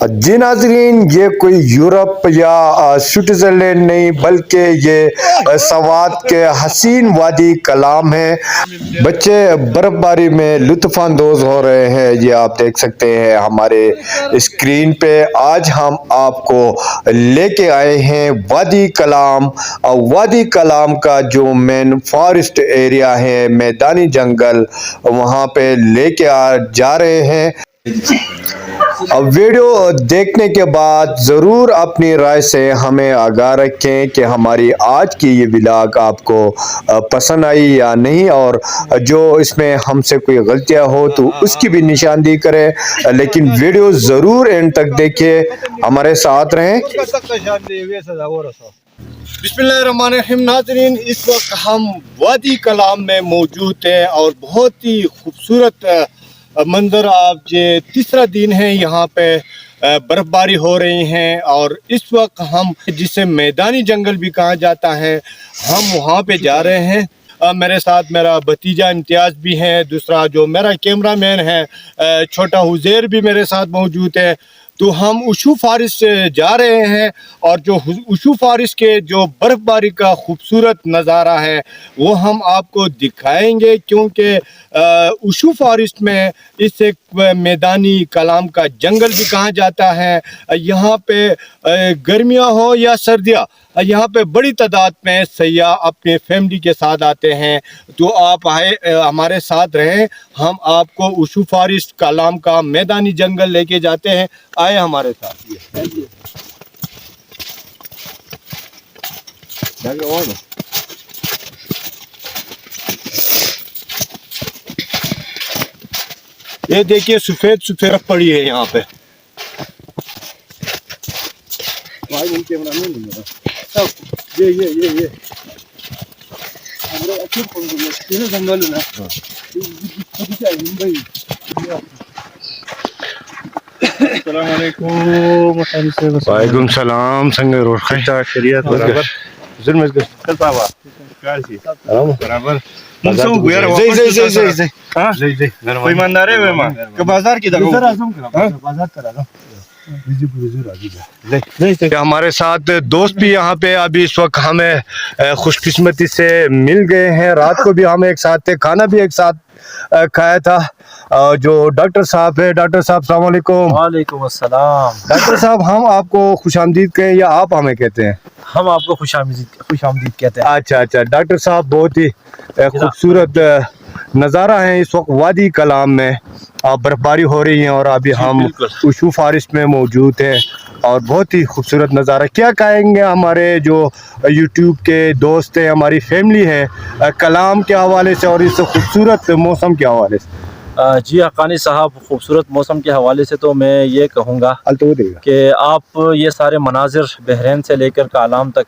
जी नाजरीन, ये कोई यूरोप या स्विट्जरलैंड नहीं बल्कि ये सवात के हसीन वादी कलाम है। बच्चे बर्फबारी में लुत्फानंदोज हो रहे हैं, ये आप देख सकते हैं हमारे स्क्रीन पे। आज हम आपको लेके आए हैं वादी कलाम। वादी कलाम का जो मेन फॉरेस्ट एरिया है, मैदानी जंगल, वहाँ पे लेके जा रहे हैं। अब वीडियो देखने के बाद ज़रूर अपनी राय से हमें आगाह रखें कि हमारी आज की ये व्लॉग आपको पसंद आई या नहीं, और जो इसमें हमसे कोई गलतियां हो तो उसकी भी निशानदेही करें, लेकिन वीडियो ज़रूर एंड तक देखिए, हमारे साथ रहें। बिस्मिल्लाहिर्रहमानिर्रहीम। नाज़रीन, इस वक्त हम वादी कलाम में मौजूद हैं और बहुत ही खूबसूरत मंजर। आप ये तीसरा दिन है, यहाँ पे बर्फबारी हो रही है और इस वक्त हम जिसे मैदानी जंगल भी कहा जाता है, हम वहाँ पे जा रहे हैं। मेरे साथ मेरा भतीजा इम्तियाज़ भी है, दूसरा जो मेरा कैमरामैन है छोटा हुज़ैर भी मेरे साथ मौजूद है। तो हम उशू फॉरेस्ट से जा रहे हैं और जो उशू फॉरेस्ट के जो बर्फ़बारी का खूबसूरत नज़ारा है वो हम आपको दिखाएंगे, क्योंकि उशू फॉरेस्ट में इस एक मैदानी कलाम का जंगल भी कहा जाता है। यहाँ पे गर्मियाँ हो या सर्दियाँ, यहाँ पे बड़ी तादाद में सयाह अपने फैमिली के साथ आते हैं। तो आप आए, हमारे साथ रहें, हम आपको उशू फॉरेस्ट कलाम का मैदानी जंगल लेके जाते हैं। आए हमारे साथ। ये देखिए सफेद सफेद पड़ी है यहाँ पे। ये जंगल है ना। वालेकुम सलाम। संगे रोड खैता शरीयत बराबर जुल्म चल पावा बराबर कोई ईमानदार है वेमा के बाजार की दगा बाजार करा हमारे साथ दोस्त भी यहाँ पे अभी इस वक्त हमें खुशकिस्मती से मिल गए हैं। रात को भी हम एक साथ थे, खाना भी एक साथ खाया था। जो डॉक्टर साहब है, डॉक्टर साहब अस्सलाम वालेकुम। वालेकुम अस्सलाम। डॉक्टर साहब, हम आपको खुशामदीद कहें या आप हमें कहते हैं? हम आपको खुशामदीद कहते हैं। अच्छा अच्छा डॉक्टर साहब, बहुत ही खूबसूरत नज़ारा है इस वक्त वादी कलाम में। बर्फबारी हो रही है और अभी हम उशू फॉरेस्ट में मौजूद हैं और बहुत ही खूबसूरत नज़ारा। क्या कहेंगे हमारे जो यूट्यूब के दोस्त हैं, हमारी फैमिली है, कलाम के हवाले से और इस खूबसूरत मौसम के हवाले से? जी हक़ानी साहब, खूबसूरत मौसम के हवाले से तो मैं ये कहूँगा कि आप ये सारे मनाजिर बहरीन से लेकर कालाम तक,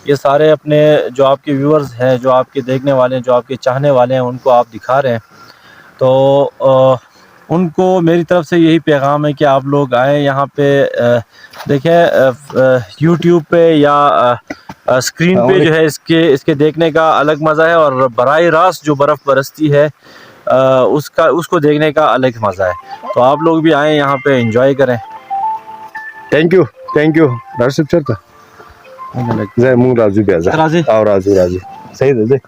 ये सारे अपने जो आपके व्यूअर्स हैं, जो आपके देखने वाले हैं, जो आपके चाहने वाले हैं, उनको आप दिखा रहे हैं। तो उनको मेरी तरफ से यही पैगाम है कि आप लोग आएँ यहाँ पे। देखें, यूट्यूब पे या स्क्रीन पे जो है इसके देखने का अलग मज़ा है, और बराह रास्त जो बर्फ़ बरसती है उसको देखने का अलग मज़ा है। तो आप लोग भी आएँ यहाँ पे, एंजॉय करें। थैंक यू डॉक्टर साहब। चलता मुँह राजू राजी और राजू सही दे।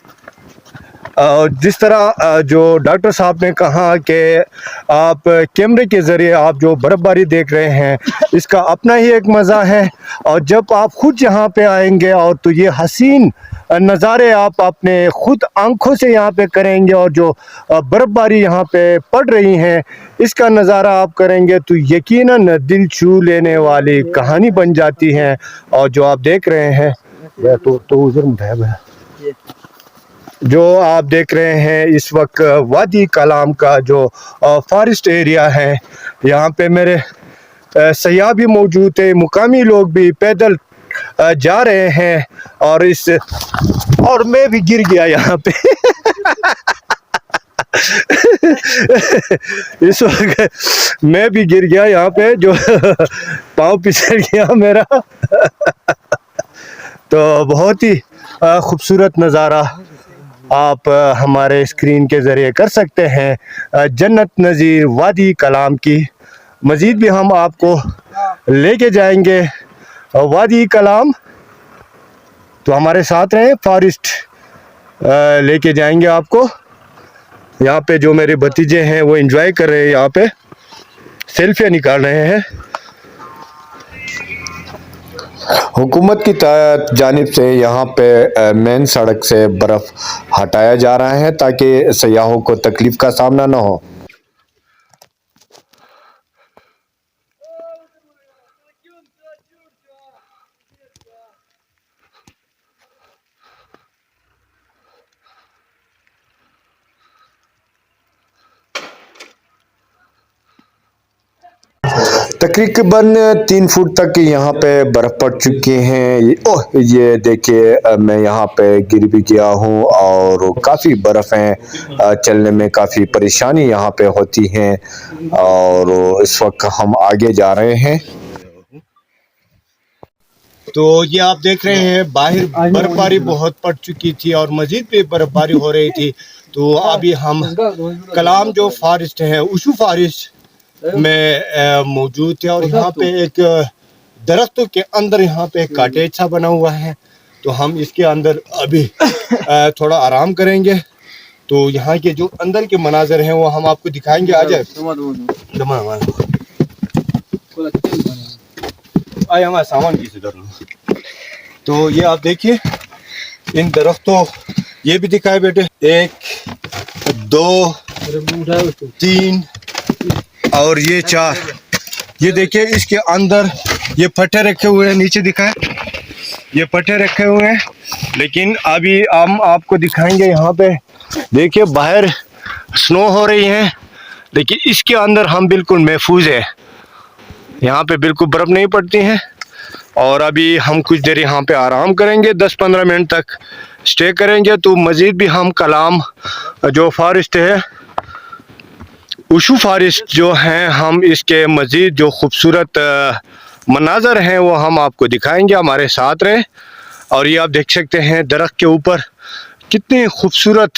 जिस तरह जो डॉक्टर साहब ने कहा कि आप कैमरे के ज़रिए आप जो बर्फ़बारी देख रहे हैं, इसका अपना ही एक मज़ा है। और जब आप खुद यहाँ पे आएंगे और तो ये हसीन नज़ारे आप अपने खुद आंखों से यहाँ पे करेंगे, और जो बर्फ़बारी यहाँ पे पड़ रही है इसका नज़ारा आप करेंगे तो यकीनन दिल छू लेने वाली कहानी बन जाती है। और जो आप देख रहे हैं जो आप देख रहे हैं इस वक्त वादी कलाम का जो फॉरेस्ट एरिया है, यहाँ पे मेरे सयाह भी मौजूद है, मुकामी लोग भी पैदल जा रहे हैं। और मैं भी गिर गया यहाँ पे इस वक्त मैं भी गिर गया यहाँ पे, जो पाँव फिसल गया मेरा तो बहुत ही खूबसूरत नज़ारा आप हमारे स्क्रीन के ज़रिए कर सकते हैं जन्नत नज़ीर वादी कलाम की। मज़ीद भी हम आपको लेके जाएंगे वादी कलाम। तो हमारे साथ रहें, फॉरेस्ट लेके जाएंगे आपको। यहाँ पे जो मेरे भतीजे हैं वो एंजॉय कर रहे हैं, यहाँ पे सेल्फियाँ निकाल रहे हैं। हुकूमत की जानिब से यहाँ पे मेन सड़क से बर्फ़ हटाया जा रहा है ताकि सयाहों को तकलीफ का सामना न हो। तकरीबन 3 फुट तक यहाँ पे बर्फ़ पड़ चुकी हैं। ओह, ये देखिए मैं यहाँ पे गिर भी गया हूँ और काफ़ी बर्फ़ है, चलने में काफ़ी परेशानी यहाँ पे होती है। और इस वक्त हम आगे जा रहे हैं। तो ये आप देख रहे हैं बाहर बर्फबारी बहुत पड़ चुकी थी और मजीद भी बर्फबारी हो रही थी। तो अभी हम कलाम जो फॉरेस्ट है, उशू फॉरेस्ट में मौजूद थे और यहाँ पे एक दरख्तों के अंदर यहाँ पे एक कॉटेज सा बना हुआ है। तो हम इसके अंदर अभी थोड़ा आराम करेंगे। तो यहाँ के जो अंदर के मनाजर हैं वो हम आपको दिखाएंगे। आ जाए आए हमारा सामान किसी तरह। तो ये आप देखिए इन दरख्तों, ये भी दिखाए बेटे, 1 2 3 और ये 4। ये देखिए इसके अंदर ये पट्टे रखे हुए हैं, नीचे दिखाए ये पट्टे रखे हुए हैं। लेकिन अभी हम आपको दिखाएंगे यहाँ पे देखिए बाहर स्नो हो रही है, लेकिन इसके अंदर हम बिल्कुल महफूज है। यहाँ पे बिल्कुल बर्फ़ नहीं पड़ती है। और अभी हम कुछ देर यहाँ पे आराम करेंगे, 10-15 मिनट तक स्टे करेंगे। तो मज़ीद भी हम कलाम जो फॉरेस्ट है, उशू फॉरेस्ट जो हैं, हम इसके मज़ीद जो खूबसूरत मनाज़र हैं वो हम आपको दिखाएंगे। हमारे साथ रहें। और ये आप देख सकते हैं दरख्त के ऊपर कितनी खूबसूरत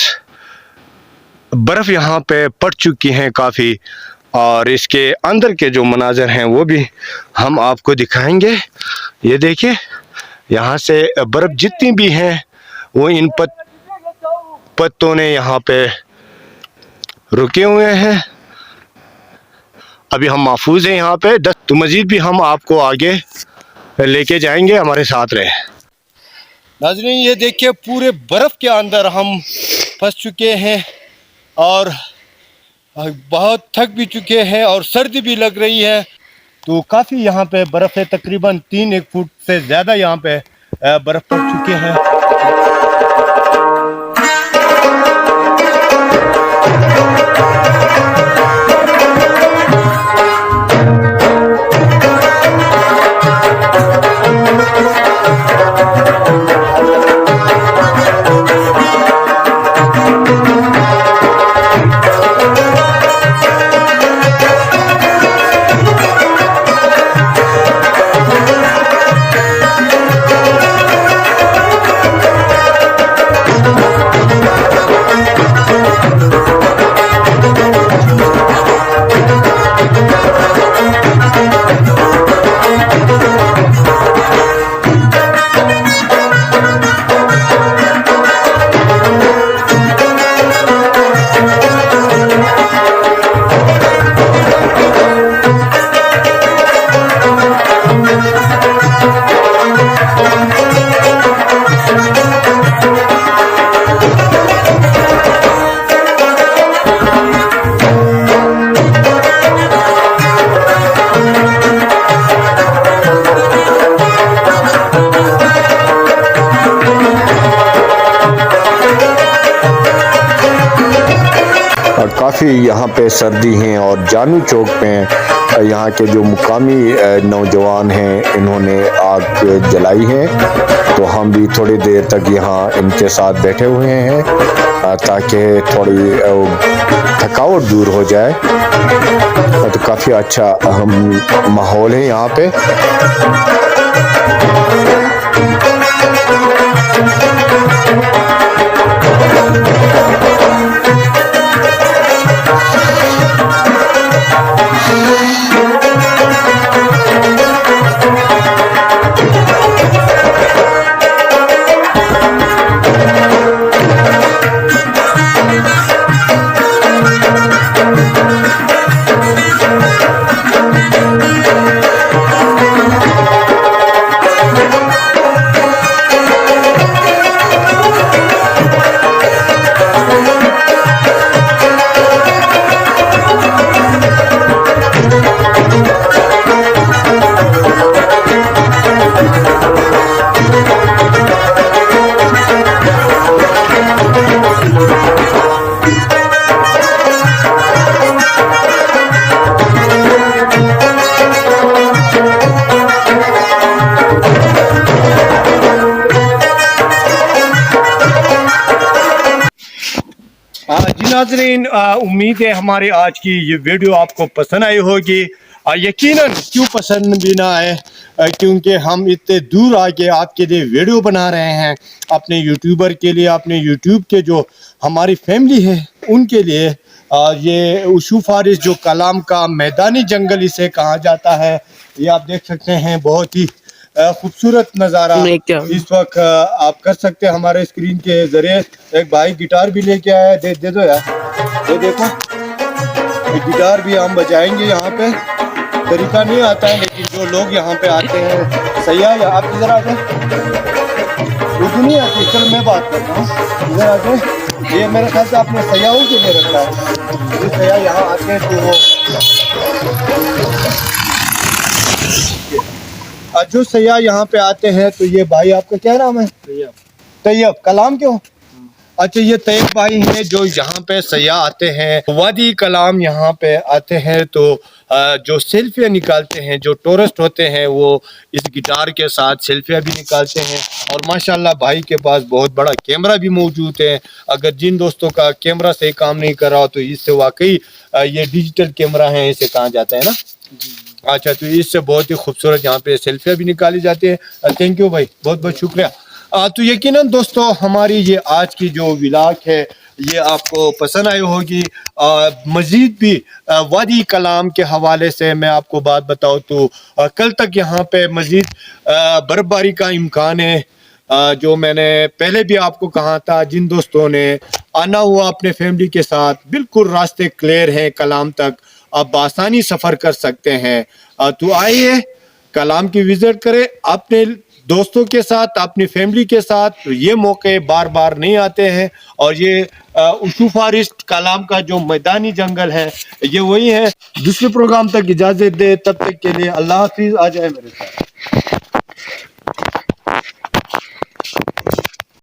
बर्फ़ यहाँ पे पड़ चुकी हैं काफ़ी। और इसके अंदर के जो मनाज़र हैं वो भी हम आपको दिखाएंगे। ये देखिए यहाँ से बर्फ़ जितनी भी हैं वो इन पत्तों ने यहाँ पे रुके हुए हैं। अभी हम महफूज हैं यहाँ पे। तो मज़ीद भी हम आपको आगे लेके जाएंगे, हमारे साथ रहे। नाज़रीन ये देखिए पूरे बर्फ़ के अंदर हम फंस चुके हैं और बहुत थक भी चुके हैं और सर्दी भी लग रही है। तो काफ़ी यहाँ पे बर्फ़ है, तकरीबन 3-1 फुट से ज़्यादा यहाँ पे बर्फ़ पड़ चुके हैं। काफ़ी यहाँ पे सर्दी है और जानू चौक पे यहाँ के जो मुकामी नौजवान हैं इन्होंने आग जलाई है। तो हम भी थोड़ी देर तक यहाँ इनके साथ बैठे हुए हैं ताकि थोड़ी थकावट दूर हो जाए। तो काफ़ी अच्छा माहौल है यहाँ पे। नाजरीन, उम्मीद है हमारे आज की ये वीडियो आपको पसंद आई होगी। यकीनन क्यों पसंद भी ना आए, क्योंकि हम इतने दूर आके आपके लिए वीडियो बना रहे हैं, अपने यूट्यूबर के लिए, अपने यूट्यूब के जो हमारी फैमिली है उनके लिए। ये उशू फारिस जो कलाम का मैदानी जंगल इसे कहा जाता है, ये आप देख सकते हैं, बहुत ही खूबसूरत नज़ारा इस वक्त आप कर सकते हैं हमारे स्क्रीन के जरिए। एक भाई गिटार भी लेके आया है, दे दो यार, ये देखो, ये गिटार भी हम बजाएंगे। यहाँ पे तरीका नहीं आता है, लेकिन जो लोग यहाँ पे आते हैं सयाह, या आप इधर आ जाए, उर्दू नहीं आती, चल मैं बात करता हूँ, इधर आ जाए। ये मेरे ख्याल से आपने सयाहों के लिए रखा है, जो सयाह यहाँ आते हैं तो वो जो सयाह यहाँ पे आते हैं, तो ये भाई आपका क्या नाम है? तैयब। कलाम क्यों? अच्छा, ये तैयब भाई हैं जो यहाँ पे सयाह आते हैं, वादी कलाम यहाँ पे आते हैं, तो जो सेल्फियाँ निकालते हैं, जो टूरिस्ट होते हैं वो इस गिटार के साथ सेल्फियाँ भी निकालते हैं। और माशाल्लाह भाई के पास बहुत बड़ा कैमरा भी मौजूद है। अगर जिन दोस्तों का कैमरा सही काम नहीं कर रहा हो तो इससे वाकई ये डिजिटल कैमरा है, इसे कहा जाता है ना। अच्छा, तो इससे बहुत ही खूबसूरत यहाँ पे सेल्फियाँ भी निकाली जाती है। थैंक यू भाई, बहुत बहुत शुक्रिया। तो यकीनन दोस्तों हमारी ये आज की जो व्लॉग है ये आपको पसंद आई होगी। मज़ीद भी वादी कलाम के हवाले से मैं आपको बात बताऊँ तो कल तक यहाँ पे मज़ीद बर्फबारी का इम्कान है। जो मैंने पहले भी आपको कहा था, जिन दोस्तों ने आना हुआ अपने फैमिली के साथ, बिल्कुल रास्ते क्लियर हैं कलाम तक, आप आसानी सफ़र कर सकते हैं। तो आइए कलाम की विज़िट करें अपने दोस्तों के साथ, अपनी फैमिली के साथ। ये मौके बार बार नहीं आते हैं। और ये उशू फारिस कलाम का जो मैदानी जंगल है ये वही है। दूसरे प्रोग्राम तक इजाज़त दे, तब तक के लिए अल्लाह हाफिज़। आ जाए मेरे साथ।